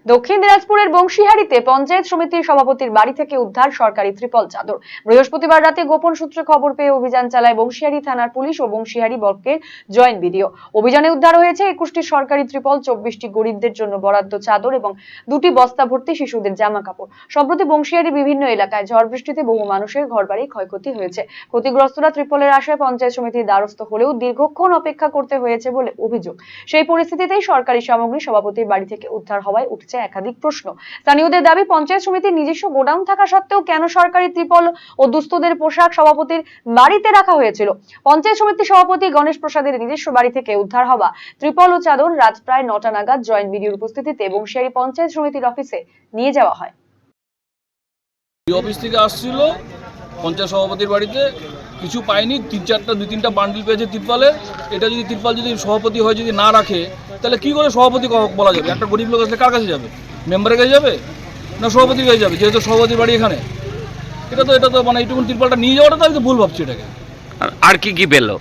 দক্ষিণ দিনাজপুরের বংশীহারিতে পঞ্চায়েত সমিতির সভাপতির বাড়ি থেকে উদ্ধার সরকারি ত্রিপল চাদর। বৃহস্পতিবার রাতে গোপন সূত্রে খবর পেয়ে অভিযান চালায় বংশীহারি থানার পুলিশ ও বংশীহারি ব্লকের জয়েন্ট বিডিও। অভিযানে উদ্ধার হয়েছে 21টি সরকারি ত্রিপল, 24টি গরিবদের জন্য বরাদ্দ চাদর এবং 2টি বস্তা ভর্তি শিশুদের জামা কাপড়। সম্প্রতি বংশীহারির বিভিন্ন এলাকায় ঝড় বৃষ্টিতে বহু মানুষের ঘরবাড়ি ক্ষয়ক্ষতি হয়েছে। ক্ষতিগ্রস্তরা ত্রিপলের আশায় পঞ্চায়েত সমিতির দ্বারস্থ হলেও দীর্ঘক্ষণ অপেক্ষা করতে হয়েছে বলে অভিযোগ। সেই পরিস্থিতিতেই সরকারি সামগ্রী সভাপতির বাড়ি থেকে উদ্ধার হওয়ায় উঠছে একাধিক প্রশ্ন। স্থানীয়দের দাবি, পঞ্চায়েত সমিতির নিজস্ব গোডাউন থাকা সত্ত্বেও কেন সরকারি ত্রিপল ও দুস্থদের পোশাক সভাপতির বাড়িতে রাখা হয়েছিল। পঞ্চায়েত সমিতির সভাপতি গণেশ প্রসাদের নিজস্ব বাড়ি থেকে উদ্ধার হওয়া ত্রিপল ও চাদর রাত প্রায় 9টা নাগাদ জয়েন্ট বিডিওর উপস্থিতিতে বংশীহারি পঞ্চায়েত সমিতির অফিসে নিয়ে যাওয়া হয়। অফিস থেকে আসছিল পঞ্চায়েত সভাপতির বাড়িতে, কিছু পাইনি, 2-3টা বান্ডিল পেয়েছে তিরপালের। এটা যদি তিরপাল যদি সভাপতি হয় যদি না রাখে, তাহলে কি করে সভাপতি বলা যাবে? একটা গরিব লোক আসলে কার কাছে যাবে? মেম্বারের কাছে যাবে না সভাপতির কাছে যাবে? যেহেতু সভাপতির বাড়ি এখানে, এটা তো মানে এইটুকুন তিরপালটা নিয়ে যাওয়াটা তো আমি তো ভুল ভাবছি। এটাকে আর কি পেলো?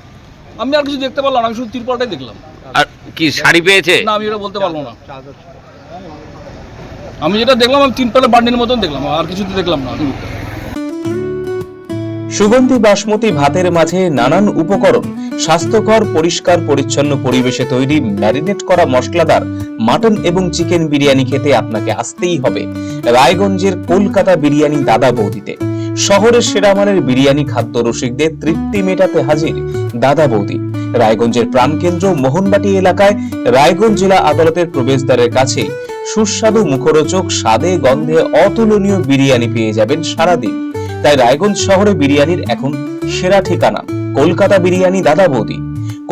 আমি আর কিছু দেখতে পারলাম না, আমি শুধু তিরপালটাই দেখলাম। আর কি শাড়ি পেয়েছে? না, আমি এটা বলতে পারবো না। আমি যেটা দেখলাম আমি তিরপালের বান্ডিলের মতন দেখলাম, আর কিছু দেখলাম না। সুগন্ধি বাসমতি ভাতের মাঝে নানান উপকরণ, স্বাস্থ্যকর পরিষ্কার পরিচ্ছন্ন পরিবেশে তৈরি ম্যারিনেট করা মশলাদার মাটন এবং চিকেন বিরিয়ানি খেতে আপনাকে আসতেই হবে রায়গঞ্জের কলকাতা বিরিয়ানি দাদা বৌদিতে। শহরের সেরা মানের বিরিয়ানি খাদ্য রসিকদের তৃপ্তি মেটাতে হাজির দাদা বৌদি। রায়গঞ্জের প্রাণকেন্দ্র মোহনবাটি এলাকায় রায়গঞ্জ জেলা আদালতের প্রবেশদ্বারের কাছে সুস্বাদু মুখরোচক স্বাদে গন্ধে অতুলনীয় বিরিয়ানি পেয়ে যাবেন সারাদিন। তাই রায়গঞ্জ শহরে বিরিয়ানির এখন সেরা ঠিকানা কলকাতা বিরিয়ানি দাদা বৌদি।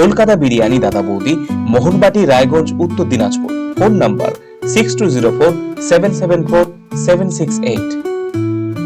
কলকাতা বিরিয়ানি দাদা বৌদি, মোহনবাটি, রায়গঞ্জ, উত্তর দিনাজপুর। Phone number 6204774768।